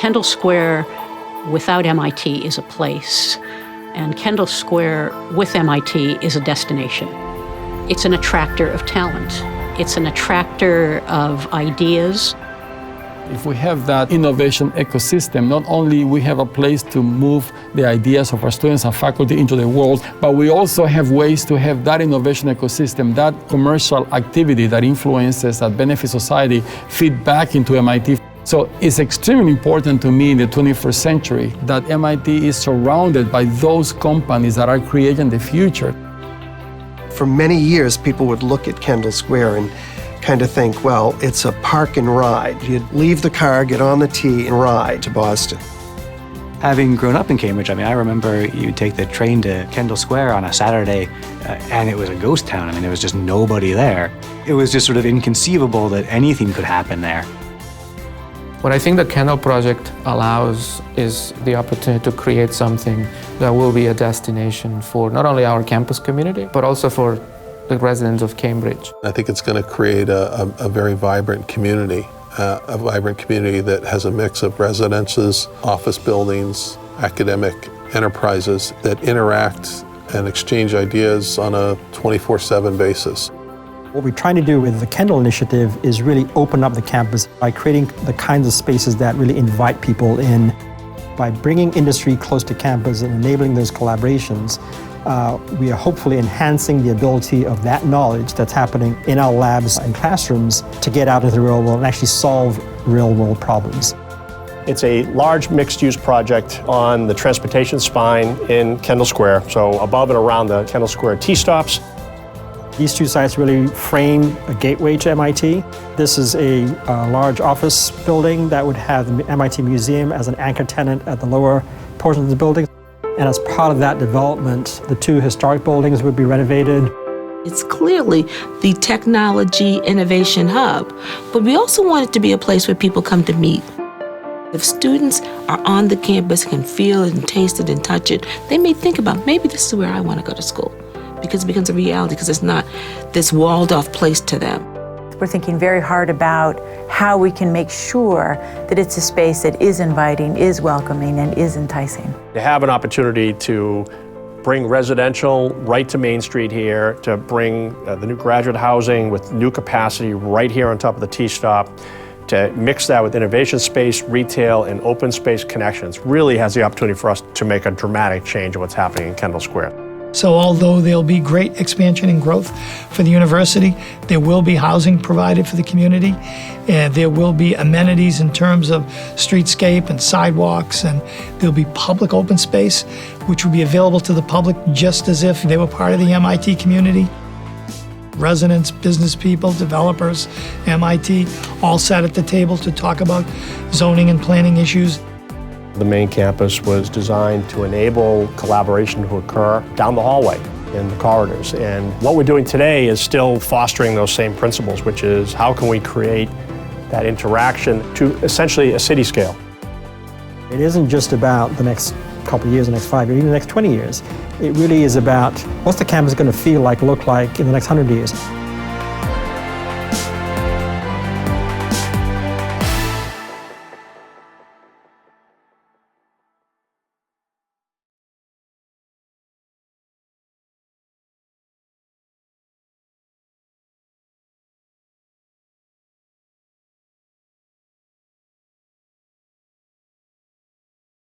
Kendall Square without MIT is a place, and Kendall Square with MIT is a destination. It's an attractor of talent. It's an attractor of ideas. If we have that innovation ecosystem, not only we have a place to move the ideas of our students and faculty into the world, but we also have ways to have that innovation ecosystem, that commercial activity that influences, that benefits society, feed back into MIT. So it's extremely important to me in the 21st century that MIT is surrounded by those companies that are creating the future. For many years, people would look at Kendall Square and kind of think, well, it's a park and ride. You'd leave the car, get on the T, and ride to Boston. Having grown up in Cambridge, I remember you take the train to Kendall Square on a Saturday, and it was a ghost town. There was just nobody there. It was just sort of inconceivable that anything could happen there. What I think the Kendall project allows is the opportunity to create something that will be a destination for not only our campus community, but also for the residents of Cambridge. I think it's going to create a very vibrant community, that has a mix of residences, office buildings, academic enterprises that interact and exchange ideas on a 24/7 basis. What we're trying to do with the Kendall Initiative is really open up the campus by creating the kinds of spaces that really invite people in. By bringing industry close to campus and enabling those collaborations, we are hopefully enhancing the ability of that knowledge that's happening in our labs and classrooms to get out into the real world and actually solve real-world problems. It's a large mixed-use project on the transportation spine in Kendall Square, so above and around the Kendall Square T-stops. These two sites really frame a gateway to MIT. This is a large office building that would have the MIT Museum as an anchor tenant at the lower portion of the building. And as part of that development, the two historic buildings would be renovated. It's clearly the technology innovation hub, but we also want it to be a place where people come to meet. If students are on the campus, can feel it and taste it and touch it, they may think about, maybe this is where I want to go to school, because it becomes a reality, because it's not this walled-off place to them. We're thinking very hard about how we can make sure that it's a space that is inviting, is welcoming, and is enticing. To have an opportunity to bring residential right to Main Street here, to bring the new graduate housing with new capacity right here on top of the T-stop, to mix that with innovation space, retail, and open space connections really has the opportunity for us to make a dramatic change in what's happening in Kendall Square. So although there'll be great expansion and growth for the university, there will be housing provided for the community, and there will be amenities in terms of streetscape and sidewalks, and there'll be public open space, which will be available to the public just as if they were part of the MIT community. Residents, business people, developers, MIT, all sat at the table to talk about zoning and planning issues. The main campus was designed to enable collaboration to occur down the hallway in the corridors. And what we're doing today is still fostering those same principles, which is how can we create that interaction to essentially a city scale. It isn't just about the next couple of years, the next 5 years, even the next 20 years. It really is about what's the campus going to feel like, look like in the next 100 years.